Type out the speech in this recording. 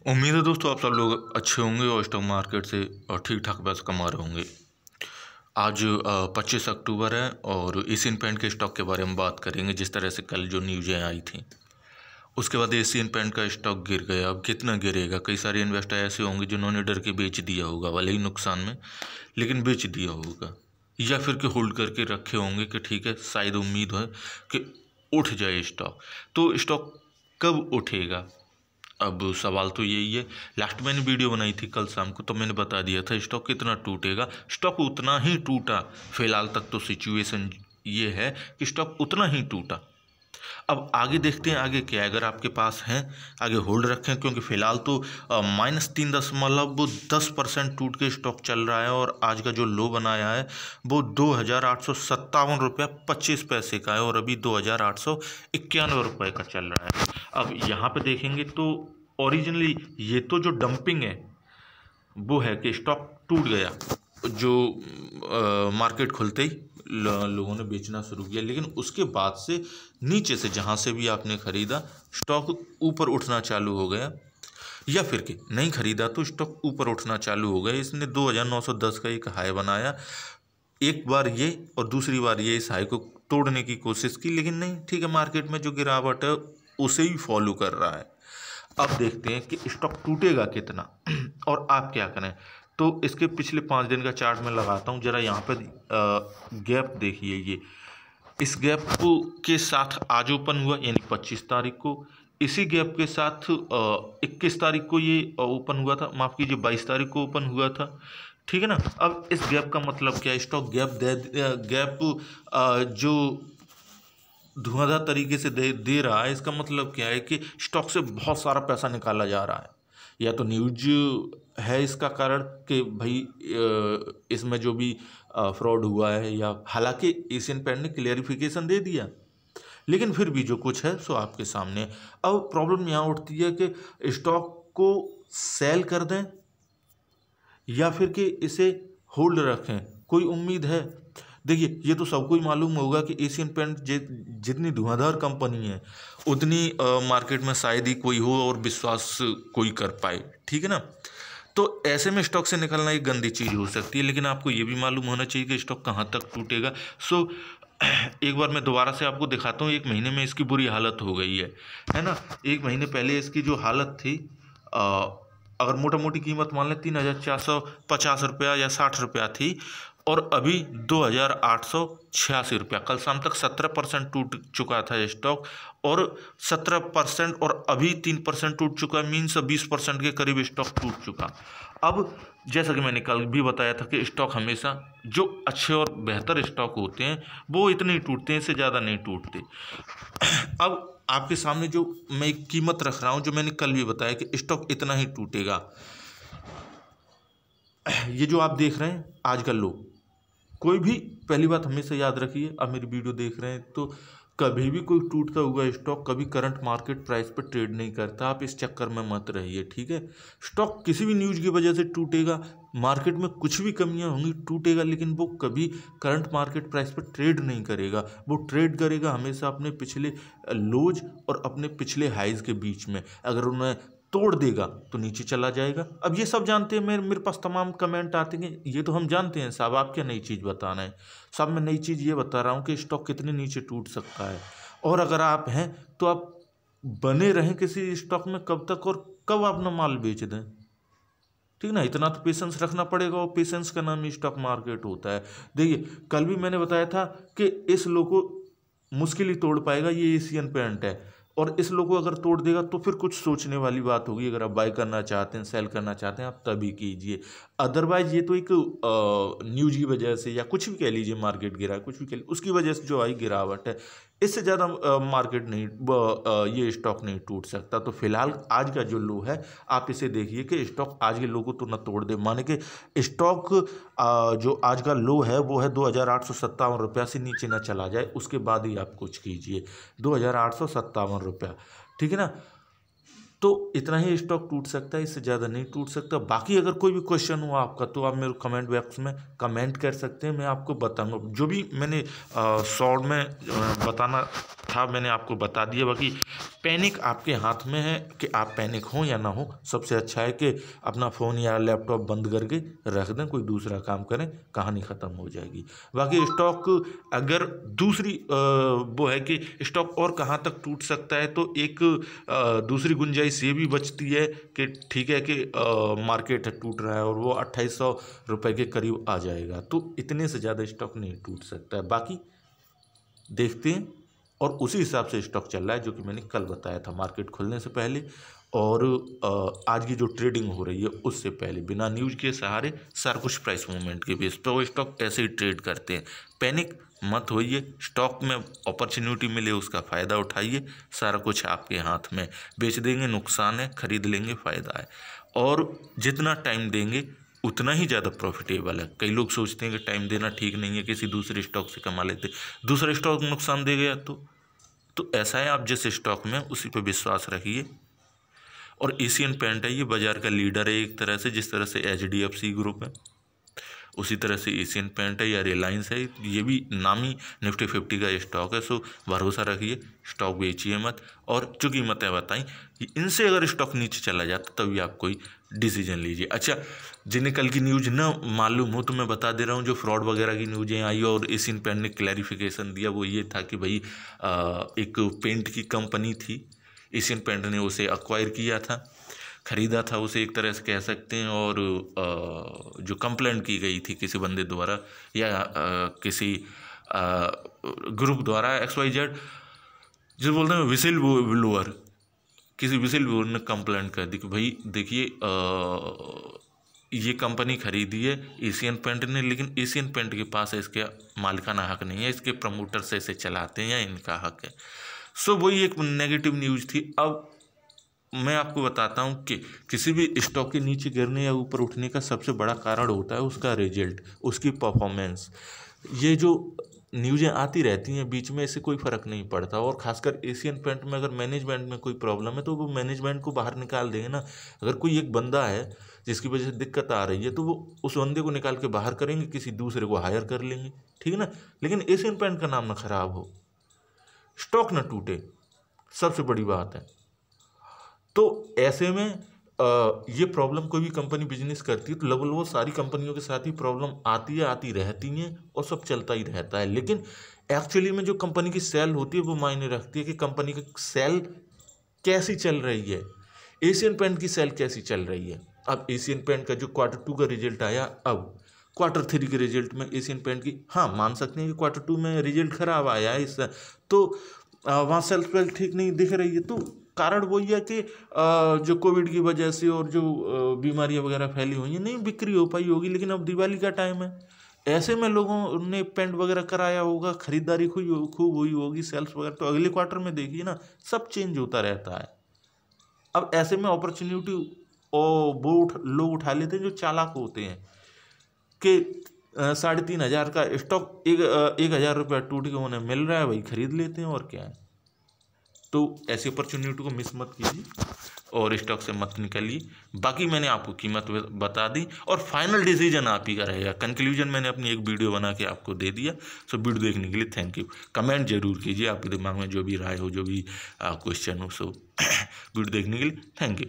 उम्मीद है दोस्तों आप सब लोग अच्छे होंगे और स्टॉक मार्केट से ठीक ठाक पैसा कमा रहे होंगे। आज 25 अक्टूबर है और एशियन पेंट के स्टॉक के बारे में बात करेंगे। जिस तरह से कल जो न्यूज़ें आई थी उसके बाद एशियन पेंट का स्टॉक गिर गया। अब कितना गिरेगा? कई सारे इन्वेस्टर ऐसे होंगे जिन्होंने डर के बेच दिया होगा, भले ही नुकसान में, लेकिन बेच दिया होगा, या फिर कि होल्ड करके रखे होंगे कि ठीक है शायद उम्मीद है कि उठ जाए स्टॉक। तो स्टॉक कब उठेगा? अब सवाल तो यही है। लास्ट मैंने वीडियो बनाई थी कल शाम को, तो मैंने बता दिया था स्टॉक कितना टूटेगा। स्टॉक उतना ही टूटा। फिलहाल तक तो सिचुएशन ये है कि स्टॉक उतना ही टूटा। अब आगे देखते हैं आगे क्या है। अगर आपके पास हैं आगे होल्ड रखें, क्योंकि फ़िलहाल तो -3.10% टूट के स्टॉक चल रहा है और आज का जो लो बनाया है वो 2,857 रुपया 25 पैसे का है और अभी 2,891 रुपये का चल रहा है। अब यहाँ पे देखेंगे तो ओरिजिनली ये तो जो डंपिंग है वो है कि स्टॉक टूट गया, जो मार्केट खुलते ही लोगों ने बेचना शुरू किया, लेकिन उसके बाद से नीचे से जहाँ से भी आपने ख़रीदा स्टॉक ऊपर उठना चालू हो गया, या फिर कि नहीं ख़रीदा तो स्टॉक ऊपर उठना चालू हो गया। इसने 2,910 का एक हाई बनाया, एक बार ये और दूसरी बार ये इस हाई को तोड़ने की कोशिश की, लेकिन नहीं, ठीक है, मार्केट में जो गिरावट है उसे ही फॉलो कर रहा है। अब देखते हैं कि स्टॉक टूटेगा कितना और आप क्या करें। तो इसके पिछले 5 दिन का चार्ट मैं लगाता हूँ जरा। यहाँ पर गैप देखिए, ये इस गैप को के साथ आज ओपन हुआ, यानी 25 तारीख को। इसी गैप के साथ 21 तारीख को ये ओपन हुआ था, माफ़ कीजिए 22 तारीख को ओपन हुआ था, ठीक है ना। अब इस गैप का मतलब क्या है? स्टॉक गैप जो धुआंधार तरीके से दे रहा है, इसका मतलब क्या है कि स्टॉक से बहुत सारा पैसा निकाला जा रहा है। या तो न्यूज है इसका कारण कि भाई इसमें जो भी फ्रॉड हुआ है, या हालांकि एशियन पेंट ने क्लियरिफिकेशन दे दिया, लेकिन फिर भी जो कुछ है सो आपके सामने। अब प्रॉब्लम यहाँ उठती है कि स्टॉक को सेल कर दें या फिर कि इसे होल्ड रखें। कोई उम्मीद है? देखिए, ये तो सबको ही मालूम होगा कि एशियन पेंट जितनी धुआंधार कंपनी है उतनी मार्केट में शायद ही कोई हो और विश्वास कोई कर पाए, ठीक है ना। तो ऐसे में स्टॉक से निकलना एक गंदी चीज़ हो सकती है, लेकिन आपको ये भी मालूम होना चाहिए कि स्टॉक कहाँ तक टूटेगा। सो एक बार मैं दोबारा से आपको दिखाता हूँ। 1 महीने में इसकी बुरी हालत हो गई है ना। 1 महीने पहले इसकी जो हालत थी, अगर मोटा मोटी कीमत मान लें 3,450 रुपया या 60 रुपया थी, और अभी 2,886 रुपया। कल शाम तक 17% टूट चुका था स्टॉक, और 17% और अभी 3% टूट चुका, मीन्स 20% के करीब स्टॉक टूट चुका। अब जैसा कि मैंने कल भी बताया था कि स्टॉक हमेशा जो अच्छे और बेहतर स्टॉक होते हैं वो इतने ही टूटते हैं, इससे ज़्यादा नहीं टूटते। अब आपके सामने जो मैं एक कीमत रख रहा हूँ, जो मैंने कल भी बताया कि स्टॉक इतना ही टूटेगा। ये जो आप देख रहे हैं आज का लो, कोई भी पहली बात हमेशा याद रखिए, आप मेरी वीडियो देख रहे हैं तो कभी भी कोई टूटता हुआ स्टॉक कभी करंट मार्केट प्राइस पर ट्रेड नहीं करता। आप इस चक्कर में मत रहिए, ठीक है। स्टॉक किसी भी न्यूज़ की वजह से टूटेगा, मार्केट में कुछ भी कमियां होंगी, टूटेगा, लेकिन वो कभी करंट मार्केट प्राइस पर ट्रेड नहीं करेगा। वो ट्रेड करेगा हमेशा अपने पिछले लोज और अपने पिछले हाइज के बीच में। अगर उन्हें तोड़ देगा तो नीचे चला जाएगा। अब ये सब जानते हैं, मेरे पास तमाम कमेंट आते हैं, ये तो हम जानते हैं साहब, आप क्या नई चीज़ बताना है। साहब मैं नई चीज़ ये बता रहा हूँ कि स्टॉक कितने नीचे टूट सकता है, और अगर आप हैं तो आप बने रहें किसी स्टॉक में कब तक और कब अपना माल बेच दें, ठीक ना। इतना तो पेशेंस रखना पड़ेगा, और पेशेंस का नाम ही स्टॉक मार्केट होता है। देखिए, कल भी मैंने बताया था कि इस लो को मुश्किल ही तोड़ पाएगा ये एशियन पेंट है, और इस लोगों को अगर तोड़ देगा तो फिर कुछ सोचने वाली बात होगी। अगर आप बाय करना चाहते हैं, सेल करना चाहते हैं, आप तभी कीजिए। अदरवाइज ये तो एक न्यूज की वजह से, या कुछ भी कह लीजिए, मार्केट गिरा है, कुछ भी कह लीजिए, उसकी वजह से जो आई गिरावट है, इससे ज़्यादा मार्केट नहीं ये स्टॉक नहीं टूट सकता। तो फिलहाल आज का जो लो है आप इसे देखिए कि स्टॉक आज के लो को तो न तोड़ दे, माने कि स्टॉक जो आज का लो है वो है 2,857 रुपया से नीचे ना चला जाए, उसके बाद ही आप कुछ कीजिए। 2,857 रुपया, ठीक है ना। तो इतना ही स्टॉक टूट सकता है, इससे ज़्यादा नहीं टूट सकता। बाकी अगर कोई भी क्वेश्चन हो आपका तो आप मेरे कमेंट बॉक्स में कमेंट कर सकते हैं, मैं आपको बताऊंगा। जो भी मैंने शॉर्ट में बताना था मैंने आपको बता दिया। बाकी पैनिक आपके हाथ में है कि आप पैनिक हो या ना हो। सबसे अच्छा है कि अपना फ़ोन या लैपटॉप बंद करके रख दें, कोई दूसरा काम करें, कहानी ख़त्म हो जाएगी। बाकी स्टॉक अगर दूसरी वो है कि स्टॉक और कहाँ तक टूट सकता है, तो एक दूसरी गुंजाइश ये भी बचती है कि ठीक है कि मार्केट टूट रहा है और वो 2800 रुपये के करीब आ जाएगा, तो इतने से ज़्यादा स्टॉक नहीं टूट सकता है। बाकी देखते हैं, और उसी हिसाब से स्टॉक चल रहा है जो कि मैंने कल बताया था मार्केट खुलने से पहले और आज की जो ट्रेडिंग हो रही है उससे पहले। बिना न्यूज़ के सहारे सारा कुछ प्राइस मूवमेंट के बेस पे वो स्टॉक ऐसे ही ट्रेड करते हैं। पैनिक मत होइए, स्टॉक में अपॉर्चुनिटी मिले उसका फ़ायदा उठाइए, सारा कुछ आपके हाथ में। बेच देंगे नुकसान है, खरीद लेंगे फ़ायदा है, और जितना टाइम देंगे उतना ही ज़्यादा प्रॉफिटेबल है। कई लोग सोचते हैं कि टाइम देना ठीक नहीं है, किसी दूसरे स्टॉक से कमा लेते, दूसरा स्टॉक नुकसान दे गया तो ऐसा है, आप जिस स्टॉक में उसी पे विश्वास रखिए। और एशियन पेंट है, ये बाज़ार का लीडर है एक तरह से, जिस तरह से HDFC ग्रुप है उसी तरह से एशियन पेंट है या रिलायंस है, ये भी नामी निफ्टी 50 का स्टॉक है। सो भरोसा रखिए, स्टॉक बेचिए मत। और जो कीमतें बताई इनसे अगर स्टॉक नीचे चला जाता तभी आप कोई डिसीजन लीजिए। अच्छा, जिन्हें कल की न्यूज़ ना मालूम हो तो मैं बता दे रहा हूँ, जो फ्रॉड वगैरह की न्यूज़ें आई और एशियन पेंट ने क्लैरिफिकेशन दिया वो ये था कि भाई एक पेंट की कंपनी थी, एशियन पेंट ने उसे एक्वायर किया था, ख़रीदा था उसे एक तरह से कह सकते हैं, और जो कंप्लेंट की गई थी किसी बंदे द्वारा या किसी ग्रुप द्वारा XYZ, जो बोलते हैं विसिल ब्लोअर, किसी विसिल ब्लोअर ने कंप्लेंट कर दी कि भाई देखिए ये कंपनी खरीदी है एशियन पेंट ने, लेकिन एशियन पेंट के पास इसके मालिकाना हक नहीं है, इसके प्रमोटर से इसे चलाते हैं या इनका हक है। सो वही एक नेगेटिव न्यूज़ थी। अब मैं आपको बताता हूँ कि किसी भी स्टॉक के नीचे गिरने या ऊपर उठने का सबसे बड़ा कारण होता है उसका रिजल्ट, उसकी परफॉर्मेंस। ये जो न्यूज़ें आती रहती हैं बीच में, इससे कोई फ़र्क नहीं पड़ता। और खासकर एशियन पेंट में अगर मैनेजमेंट में कोई प्रॉब्लम है तो वो मैनेजमेंट को बाहर निकाल देंगे ना। अगर कोई एक बंदा है जिसकी वजह से दिक्कत आ रही है तो वो उस बंदे को निकाल के बाहर करेंगे, किसी दूसरे को हायर कर लेंगे, ठीक है ना। लेकिन एशियन पेंट का नाम ना खराब हो, स्टॉक ना टूटे, सबसे बड़ी बात है। तो ऐसे में ये प्रॉब्लम कोई भी कंपनी बिजनेस करती है तो लगभग वो सारी कंपनियों के साथ ही प्रॉब्लम आती रहती हैं और सब चलता ही रहता है। लेकिन एक्चुअली में जो कंपनी की सेल होती है वो मायने रखती है कि कंपनी की सेल कैसी चल रही है। एशियन पेंट की सेल कैसी चल रही है। अब एशियन पेंट का जो Q2 का रिजल्ट आया, अब Q3 के रिजल्ट में एशियन पेंट की, हाँ मान सकते हैं कि Q2 में रिजल्ट खराब आया है इससे, तो वहाँ सेल्स वेल ठीक नहीं दिख रही है। तो कारण वही है कि जो कोविड की वजह से और जो बीमारियां वगैरह फैली हुई हैं, नहीं बिक्री हो पाई होगी। लेकिन अब दिवाली का टाइम है, ऐसे में लोगों ने पेंट वगैरह कराया होगा, खरीदारी खूब हुई होगी, सेल्स वगैरह, तो अगले क्वार्टर में देखिए ना सब चेंज होता रहता है। अब ऐसे में अपॉर्चुनिटी वो लोग उठा लेते हैं जो चालाक होते हैं कि 3,500 का स्टॉक 1,000 रुपया टूट के उन्हें मिल रहा है, वही खरीद लेते हैं, और क्या है। तो ऐसी अपॉर्चुनिटी को मिस मत कीजिए और स्टॉक से मत निकलिए। बाकी मैंने आपको कीमत बता दी और फाइनल डिसीजन आप ही का रहेगा। कंक्लूजन मैंने अपनी एक वीडियो बना के आपको दे दिया। सो वीडियो देखने के लिए थैंक यू। कमेंट जरूर कीजिए, आपके दिमाग में जो भी राय हो, जो भी क्वेश्चन हो। सो वीडियो देखने के लिए थैंक यू।